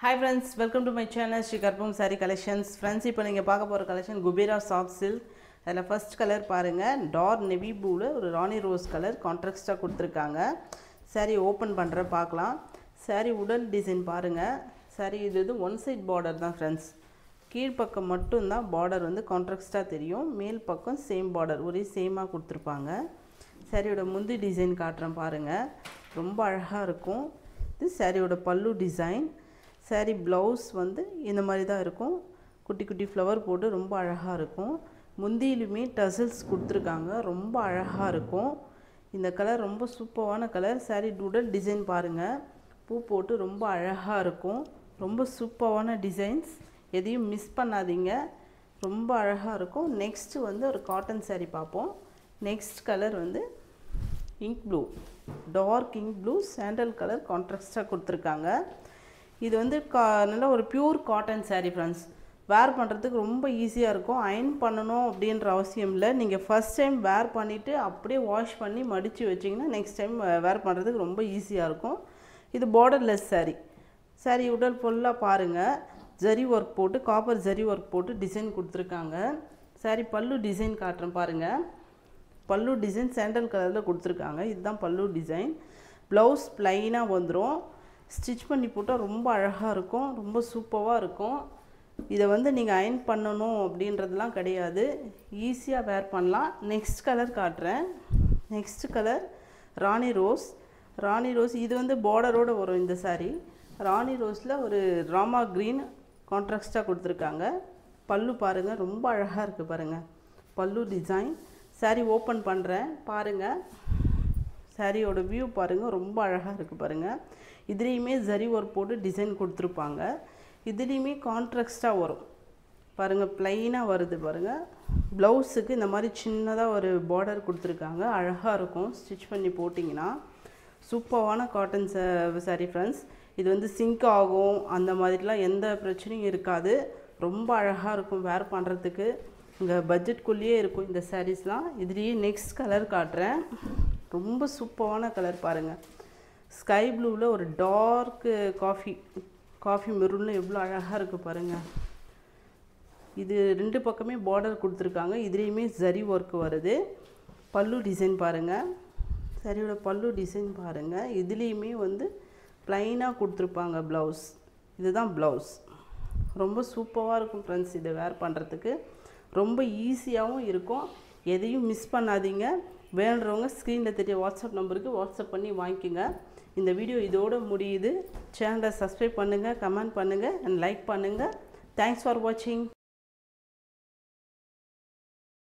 Hi friends, welcome to my channel Sri Karpam Saree Collections. Friends, இப்போ நீங்க பார்க்க போற collection Gubera soft silk. அதுல first color பாருங்க, dark navy blue ல ஒரு ராணி ரோஸ் கலர் கான்ட்ராஸ்டா கொடுத்திருக்காங்க. saree ஓபன் பண்ற பார்க்கலாம். saree உடன் டிசைன் பாருங்க. saree இது one side border தான் friends. கீழ் பக்கம் மட்டும் தான் border வந்து கான்ட்ராஸ்டா தெரியும். மேல் பக்கம் சேம் border ஒரே சேமா கொடுத்திருப்பாங்க. சாரியோட முந்தி டிசைன் காட்றேன் பாருங்க. ரொம்ப அழகா இருக்கும். இது சாரியோட பல்லு டிசைன். saree blouse வந்து இந்த மாதிரி தான் இருக்கும். குட்டி குட்டி ஃப்ளவர் போட்டு ரொம்ப அழகா இருக்கும். முந்தியிலுமே டசல்ஸ் கொடுத்திருக்காங்க. ரொம்ப அழகா இருக்கும். இந்த கலர் ரொம்ப சூப்பரான கலர். saree டூடல் டிசைன் பாருங்க. பூ போட்டு ரொம்ப அழகா இருக்கும். ரொம்ப சூப்பரான டிசைன்ஸ். எதையும் மிஸ் பண்ணாதீங்க. ரொம்ப அழகா இருக்கும். நெக்ஸ்ட் வந்து ஒரு காட்டன் saree பாப்போம். நெக்ஸ்ட் கலர் வந்து ink blue. Dark ink blue sandal colour கான்ட்ராஸ்டா கொடுத்திருக்காங்க. இது வந்து நல்ல ஒரு pure cotton saree friends. Wear பண்றதுக்கு ரொம்ப ஈஸியா இருக்கும். அயர்ன் பண்ணனும் அப்படிங்கற அவசியம் இல்ல. நீங்க ஃபர்ஸ்ட் டைம் வேர் பண்ணிட்டு அப்படியே வாஷ் பண்ணி மடிச்சு வெச்சீங்கன்னா நெக்ஸ்ட் டைம் வேர் பண்றதுக்கு ரொம்ப ஈஸியா இருக்கும். இது borderless saree. saree உடல் ஃபுல்லா பாருங்க. ஜரி வர்க் போட்டு காப்பர் ஜரி வர்க் போட்டு டிசைன் கொடுத்திருக்காங்க. saree பல்லு டிசைன் காட்றேன் பாருங்க. பல்லு டிசைன் சாண்டல் கலர்ல கொடுத்திருக்காங்க. இதுதான் பல்லு டிசைன். ப்ளவுஸ் ப்ளைனா வந்துரும். ஸ்டிட்ச் பண்ணி போட்டா ரொம்ப அழகா இருக்கும். ரொம்ப சூப்பரா இருக்கும். இத வந்து நீங்க அயர்ன் பண்ணனும் அப்படின்றதெல்லாம் கிடையாது. ஈஸியா வேர் பண்ணலாம். நெக்ஸ்ட் கலர் காட்றேன். Next colour rani rose. Rani rose இது வந்து borderோட வரும் இந்த saree. ராணி ரோஸ்ல ஒரு ராமா green கான்ட்ராஸ்டா கொடுத்திருக்காங்க. பல்லு பாருங்க ரொம்ப அழகா இருக்கு பாருங்க. பல்லு டிசைன். saree ஓபன் பண்றேன் பாருங்க. சாரியோட வியூ பாருங்க ரொம்ப அழகா இருக்கு பாருங்க. இதுலயுமே ஜரி வர்க் போட்டு டிசைன் கொடுத்திருப்பாங்க. இதுலயுமே கான்ட்ராஸ்டா வரும். பாருங்க ப்ளைனா வருது பாருங்க. ப்ளவுஸ்க்கு இந்த மாதிரி சின்னதா ஒரு border கொடுத்திருக்காங்க. அழகா இருக்கும். ஸ்டிட்ச் பண்ணி போடிங்கனா சூப்பரான காட்டன் saree फ्रेंड्स. இது வந்து சிங்க் ஆகும் அந்த மாதிரிலாம் எந்த பிரச்சனையும் இருக்காது. ரொம்ப அழகா இருக்கும் வேர் பண்றதுக்கு. உங்க பட்ஜெட் குள்ளேயே இருக்கும் இந்த sareesலாம். இதுலயே நெக்ஸ்ட் கலர் காட்றேன். ரொம்ப சூப்பரான கலர் பாருங்க. ஸ்கை ப்ளூல ஒரு டார்க் காஃபி மெரூன்ல எவ்வளவு அழகா இருக்கு பாருங்க. இது ரெண்டு பக்கமே border கொடுத்திருக்காங்க. இதுலயுமே ஜரி வர்க் வருது. பல்லு டிசைன் பாருங்க. சரியோட பல்லு டிசைன் பாருங்க. இதுலயுமே வந்து ப்ளைனா கொடுத்திருப்பாங்க ப்ளவுஸ். இதுதான் ப்ளவுஸ். ரொம்ப சூப்பரா இருக்கும் फ्रेंड्स. இத வேர் பண்றதுக்கு ரொம்ப ஈஸியாவும் இருக்கும். எதையும் மிஸ் பண்ணாதீங்க. வேணும்றவங்க ஸ்கிரீன்ல தெரிய வாட்ஸ்அப் நம்பருக்கு வாட்ஸ்அப் பண்ணி வாங்கிக்கங்க. இந்த வீடியோ இதோட முடியுது. சேனலை சப்ஸ்கிரைப் பண்ணுங்க, கமெண்ட் பண்ணுங்க and லைக் பண்ணுங்க. Thanks for watching.